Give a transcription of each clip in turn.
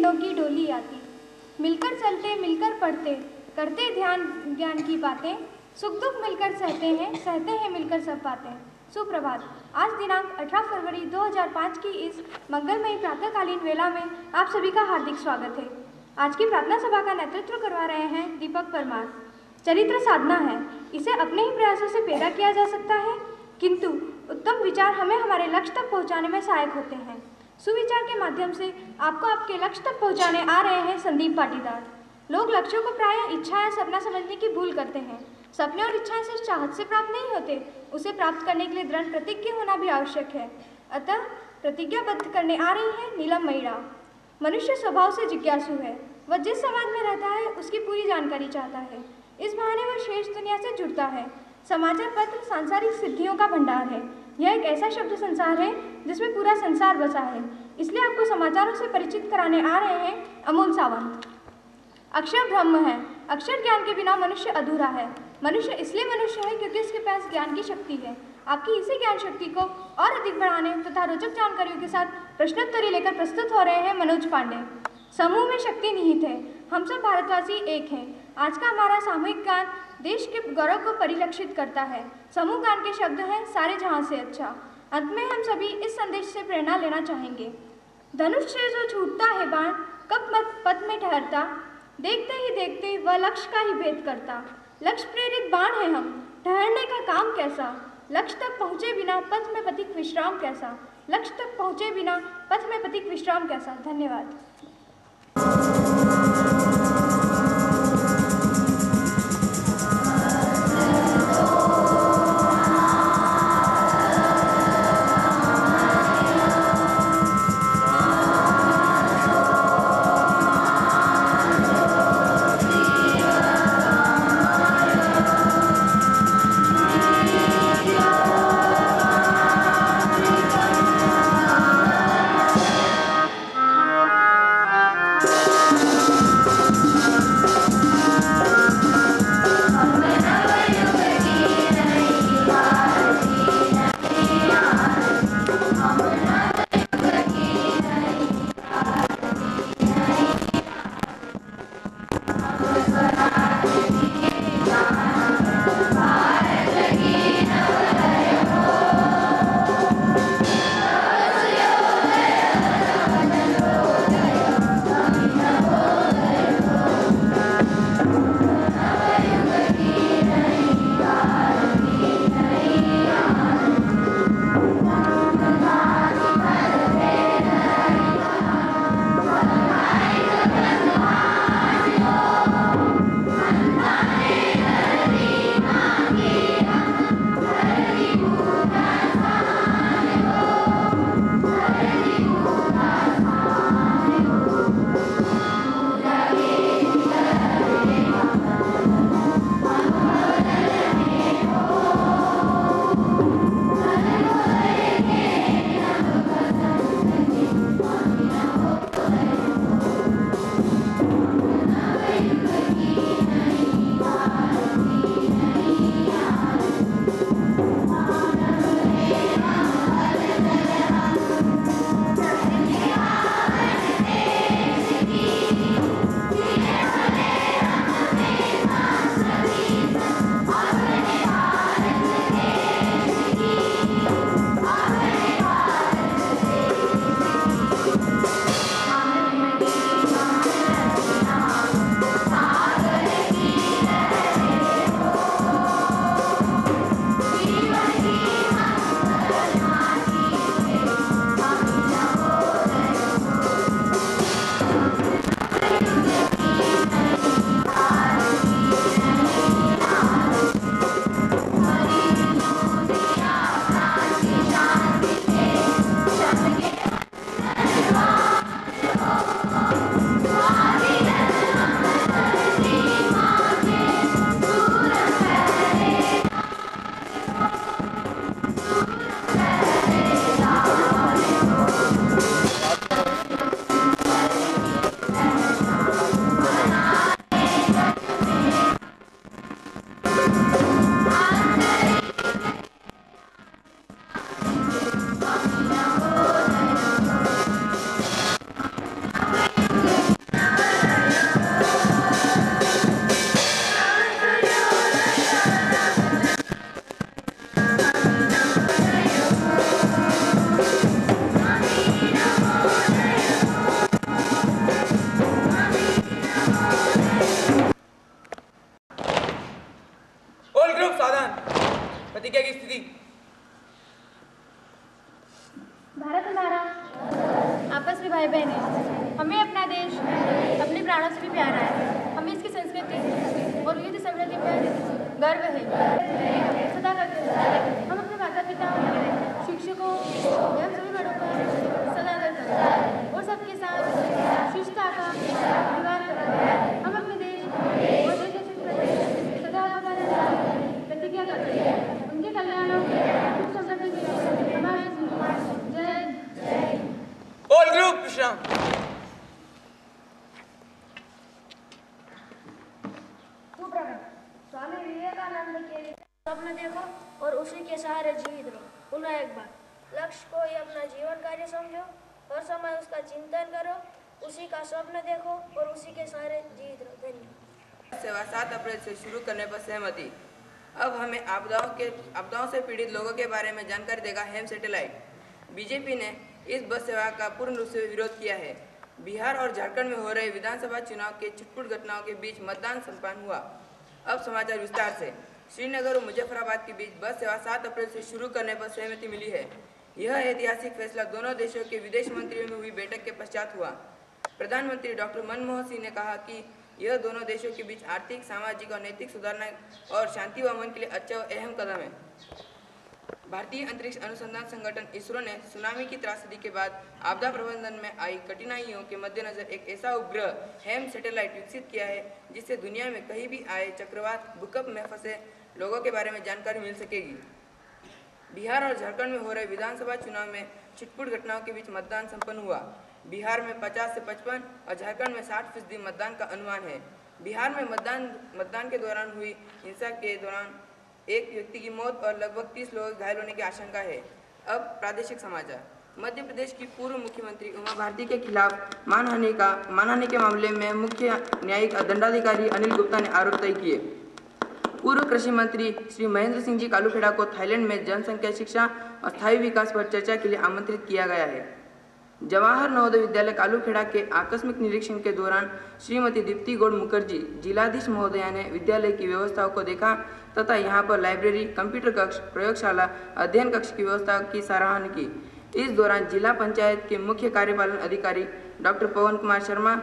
दिनों की डोली आती। मिलकर चलते मिलकर पढ़ते, करते ध्यान ज्ञान की बातें, सुख दुख मिलकर सहते हैं मिलकर सब बातें। सुप्रभात। आज दिनांक 18 फरवरी 2005 की इस मंगलमयी प्रातःकालीन वेला में आप सभी का हार्दिक स्वागत है। आज की प्रार्थना सभा का नेतृत्व करवा रहे हैं दीपक परमार। चरित्र साधना है, इसे अपने ही प्रयासों से पैदा किया जा सकता है, किंतु उत्तम विचार हमें हमारे लक्ष्य तक पहुंचाने में सहायक होते हैं। सुविचार के माध्यम से आपको आपके लक्ष्य तक पहुंचाने आ रहे हैं संदीप पाटीदार। लोग लक्ष्यों को प्रायः इच्छा या सपना समझने की भूल करते हैं। सपने और इच्छाएं सिर्फ चाहत से प्राप्त नहीं होते, उसे प्राप्त करने के लिए दृढ़ प्रतिज्ञ होना भी आवश्यक है। अतः प्रतिज्ञाबद्ध करने आ रही है नीलम महिड़ा। मनुष्य स्वभाव से जिज्ञासु है, वह जिस समाज में रहता है उसकी पूरी जानकारी चाहता है। इस बहाने वह शेष दुनिया से जुड़ता है। समाचार पत्र सांसारिक सिद्धियों का भंडार है। यह एक ऐसा शब्द संसार है जिसमें पूरा संसार बसा है। इसलिए आपको समाचारों से परिचित कराने आ रहे हैं अमोल सावंत। अक्षर ब्रह्म है, अक्षर ज्ञान के बिना मनुष्य अधूरा है। मनुष्य इसलिए मनुष्य है क्योंकि उसके पास ज्ञान की शक्ति है। आपकी इसी ज्ञान शक्ति को और अधिक बढ़ाने तथा रोचक जानकारियों के साथ प्रश्नोत्तरी लेकर प्रस्तुत हो रहे हैं मनोज पांडे। समूह में शक्ति निहित है, हम सब भारतवासी एक हैं। आज का हमारा सामूहिक गान देश के गौरव को परिलक्षित करता है। समूह गान के शब्द हैं सारे जहां से अच्छा। अंत में हम सभी इस संदेश से प्रेरणा लेना चाहेंगे। धनुष से जो छूटता है बाण, कब पथ में ठहरता, देखते ही देखते वह लक्ष्य का ही भेद करता। लक्ष्य प्रेरित बाण है हम, ठहरने का काम कैसा, लक्ष्य तक पहुँचे बिना पथ में पथिक विश्राम कैसा, लक्ष्य तक पहुँचे बिना पथ में पथिक विश्राम कैसा। धन्यवाद। हमें अपना देश अपने प्राणों से भी प्यारा है। हमें इसकी संस्कृति और विविध समृद्धि पर गर्व है। सदा करते हैं हम अपने माता पिता, शिक्षकों एवं सभी बड़ों का सदा आदर करें और सबके साथ शिष्टता का व्यवहार करें। हम अपने देश और देश के प्रति सदा प्रतिज्ञा करते हैं। उनके कल्याण सुख समृद्धि के लिए हमारे जय। ऑल ग्रुप विश्राम। स्वामी विवेकानंद के स्वप्न देखो और उसी के सहारे जीवित रहो। पुनः एक बार, लक्ष्य को ही अपना जीवन कार्य समझो, हर समय उसका चिंतन करो, उसी का स्वप्न देखो और उसी के सहारे जीवित रहो। धन्यवाद। सेवा 7 अप्रैल से शुरू करने पर सहमति। अब हमें आपदाओं से पीड़ित लोगों के बारे में जानकारी देगा हेम सैटेलाइट। बीजेपी ने इस बस सेवा का पूर्ण रूप से विरोध किया है। बिहार और झारखंड में हो रहे विधानसभा चुनाव के छिटपुट घटनाओं के बीच मतदान संपन्न हुआ। अब समाचार विस्तार से। श्रीनगर और मुजफ्फराबाद के बीच बस सेवा 7 अप्रैल से शुरू करने पर सहमति मिली है। यह ऐतिहासिक फैसला दोनों देशों के विदेश मंत्रियों में हुई बैठक के पश्चात हुआ। प्रधानमंत्री डॉक्टर मनमोहन सिंह ने कहा कि यह दोनों देशों के बीच आर्थिक, सामाजिक और नैतिक सुधारना और शांति व अमन के लिए अच्छा और अहम कदम है। भारतीय अंतरिक्ष अनुसंधान संगठन इसरो ने सुनामी की त्रासदी के बाद आपदा प्रबंधन में आई कठिनाइयों के मद्देनजर एक ऐसा उपग्रह हेम सैटेलाइट विकसित किया है जिससे दुनिया में कहीं भी आए चक्रवात, भूकंप में फंसे लोगों के बारे में जानकारी मिल सकेगी। बिहार और झारखंड में हो रहे विधानसभा चुनाव में छिटपुट घटनाओं के बीच मतदान संपन्न हुआ। बिहार में 50 से 55 और झारखंड में 60% मतदान का अनुमान है। बिहार में मतदान के दौरान हुई हिंसा के दौरान एक व्यक्ति की मौत और लगभग 30 लोग घायल होने की आशंका है। अब प्रादेशिक समाचार। मध्य प्रदेश की पूर्व मुख्यमंत्री उमा भारती के खिलाफ मानहानि के मामले में मुख्य न्यायिक दंडाधिकारी अनिल गुप्ता ने आरोप तय किए। पूर्व कृषि मंत्री श्री महेंद्र सिंह जी कालूखेड़ा को थाईलैंड में जनसंख्या, शिक्षा और स्थायी विकास पर चर्चा के लिए आमंत्रित किया गया है। जवाहर नवोदय विद्यालय कालूखेड़ा के आकस्मिक निरीक्षण के दौरान श्रीमती दीप्ति गौड़ मुखर्जी जिलाधीश महोदया ने विद्यालय की व्यवस्थाओं को देखा तथा यहाँ पर लाइब्रेरी, कंप्यूटर कक्ष, प्रयोगशाला, अध्ययन कक्ष की व्यवस्था की सराहना की। इस दौरान जिला पंचायत के मुख्य कार्यपालन अधिकारी डॉक्टर पवन कुमार शर्मा,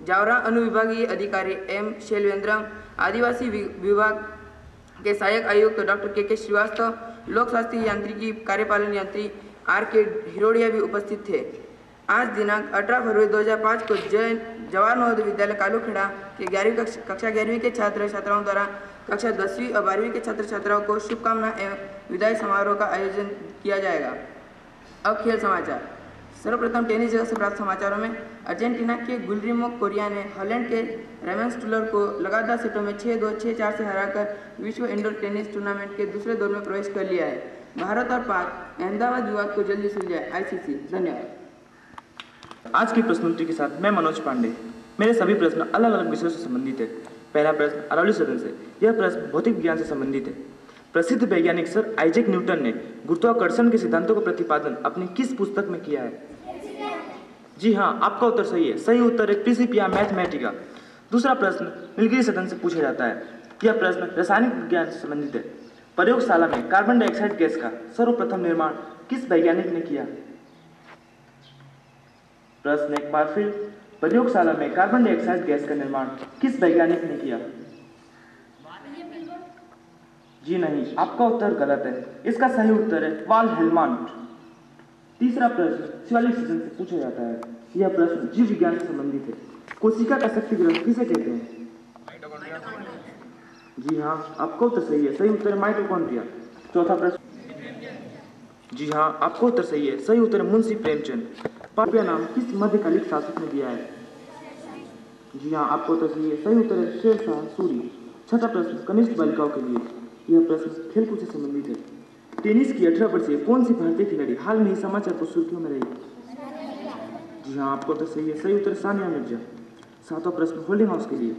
जावरा अनुविभागीय अधिकारी एम शैलेंद्रम, आदिवासी विभाग के सहायक आयुक्त डॉक्टर के श्रीवास्तव, लोक स्वास्थ्य यांत्रिकी कार्यपालन यंत्री आर.के. हिरोड़िया भी उपस्थित थे। आज दिनांक 18 फरवरी 2005 को जवाहर नवोदय विद्यालय कालूखेड़ा के कक्षा 11वीं के छात्र छात्राओं द्वारा कक्षा 10वीं और 12वीं के छात्र छात्राओं को शुभकामना एवं विदाई समारोह का आयोजन किया जाएगा। अब खेल समाचार। सर्वप्रथम टेनिस जगत से प्राप्त समाचारों में अर्जेंटीना के गुइल्lermo कोरिया ने हॉलैंड के रेमन स्टुलर को लगातार सेटों में 6-2, 6-4 से हराकर विश्व इंडोर टेनिस टूर्नामेंट के दूसरे दौर में प्रवेश कर लिया है। भारत और पाक अहमदाबाद विवाद को जल्दी सुलझाए आईसीसी। धन्यवाद। आज की प्रश्नोत्तरी के साथ मैं मनोज पांडे। मेरे सभी प्रश्न अलग अलग विषयों से संबंधित है। पहला प्रश्न अरावली सदन से। यह प्रश्न भौतिक विज्ञान से संबंधित है। प्रसिद्ध वैज्ञानिक सर आइजैक न्यूटन ने गुरुत्वाकर्षण के सिद्धांतों का प्रतिपादन अपनी किस पुस्तक में किया है? जी हाँ, आपका उत्तर सही है। सही उत्तर है प्रिंसिपिया मैथमेटिका। दूसरा प्रश्न नीलगिरी सदन से पूछा जाता है। यह प्रश्न रासायनिक विज्ञान से संबंधित है। प्रयोगशाला में कार्बन डाइऑक्साइड गैस का सर्वप्रथम निर्माण किस वैज्ञानिक ने किया? प्रश्न एक बार फिर, प्रयोगशाला में कार्बन डाइऑक्साइड गैस का निर्माण किस वैज्ञानिक ने किया? जी नहीं, आपका उत्तर गलत है। इसका सही उत्तर है वाल हेलमांट। तीसरा प्रश्न शिवालिक सदन से पूछा जाता है। यह प्रश्न जीव विज्ञान से संबंधित है। कोशिका का शक्ति ग्रंथ किसे कहते हैं? जी हाँ, आपका उत्तर सही है। सही उत्तर है माइटोकॉन्ड्रिया। चौथा प्रश्न। जी हाँ, आपका उत्तर सही है। सही उत्तर है मुंशी प्रेमचंद। पापिया नाम किस मध्यकालिक शासक ने दिया है? जी हाँ, आपका उत्तर सही है। सही उत्तर है शेर शाह सूरी। छठा प्रश्न कनिष्ठ बालिकाओं के लिए। यह प्रश्न खेलकूद से संबंधित है। टेनिस की 18 वर्षीय कौन सी भारतीय खिलाड़ी हाल में ही समाचार को सुर्खियों में रही? जी हाँ, आपको उत्तर सही है। सही उत्तर सानिया मिर्जा। सातवां प्रश्न होल्डिंग हाउस के लिए।